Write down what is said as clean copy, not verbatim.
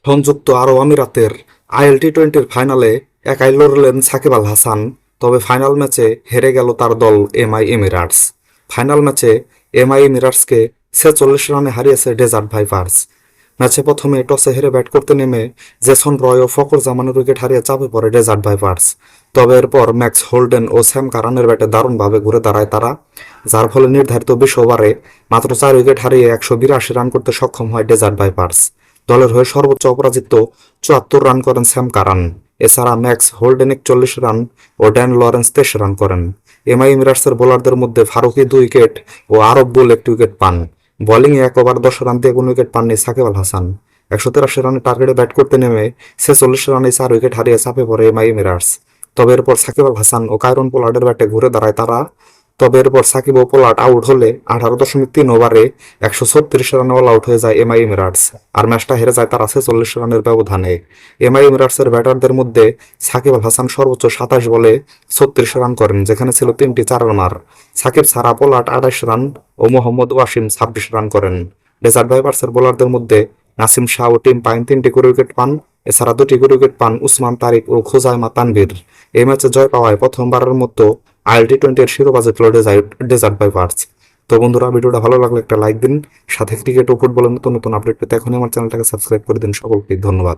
সংযুক্ত আরব আমিরাতের IL-T20 ফাইনালে একাই লড়লেন সাকিব আল হাসান। তবে ফাইনাল ম্যাচে হেরে গেল তার দল MI এমিরাটস। ফাইনাল ম্যাচে MI এমিরাটসকে 46 রানে হারিয়েছে ডেজার্ট ভাইপার্স। ম্যাচে প্রথমে টসে হেরে ব্যাট করতে নেমে জেসন রয় ও ফকর জামানের উইকেট হারিয়ে চাপে পড়ে ডেজার্ট ভাইপার্স। তবে এরপর ম্যাক্স হোল্ডেন ও স্যাম কারানের ব্যাটে দারুণভাবে ঘুরে দাঁড়ায় তারা, যার ফলে নির্ধারিত 20 ওভারে মাত্র 4 উইকেট হারিয়ে 182 রান করতে সক্ষম হয় ডেজার্ট ভাইপার্স। দলের হয়ে সর্বোচ্চ অপরাজিত 74 রান করেন স্যাম কারান। এছাড়া ম্যাক্স হোল্ডেন 41 রান ও ড্যান লরেন্স 23 রান করেন। MI এমিরাটসের বোলারদের মধ্যে ফারুকি 2 উইকেট ও আরব বুল 1 উইকেট পান। বোলিংয়ে 1 ওভার 10 রান দিয়ে কোনো উইকেট পাননি সাকিব আল হাসান। 183 রানের টার্গেটে ব্যাট করতে নেমে 46 রানে 4 উইকেট হারিয়ে চাপে পড়ে MI এমিরাটস। তবে এরপর সাকিব আল হাসান ও কায়রন পোলার্ডের ব্যাটে ঘুরে দাঁড়ায় তারা। তবে এরপর সাকিব ও পোলার্ড আউট হলে 18.3 ওভারে 136 রানে অল আউট হয়ে যায় MI এমিরাটস। আর ম্যাচটা হেরে যায় তারা 46 রানের ব্যবধানে। MI এমিরাটসের ব্যাটারদের মধ্যে সাকিব আল হাসান সর্বোচ্চ 27 বলে 36 রান করেন, যেখানে ছিল 3টি 4 রানার। সাকিব ছাড়া পোলার্ড 28 রান ও মোহাম্মদ ওয়াসিম 26 রান করেন। ডেজার্ট ভাইপার্সের বোলারদের মধ্যে নাসিম শাহ ও টিম পাইন 3টি করে উইকেট পান। এছাড়া 2টি করে উইকেট পান উসমান তারিক ও খোজাইমা তানভীর। এই ম্যাচে জয় পাওয়ায় প্রথমবারের মতো IL-T20 শিরোপা জিতল ডেজার্ট ভাইপার্স। তো বন্ধুরা, ভিডিওটা ভালো লাগলে একটা লাইক দিন, সাথে ক্রিকেট ও ফুটবলের নতুন নতুন আপডেট পেতে এখনই আমার চ্যানেলটাকে সাবস্ক্রাইব করে দিন। সকলকে ধন্যবাদ।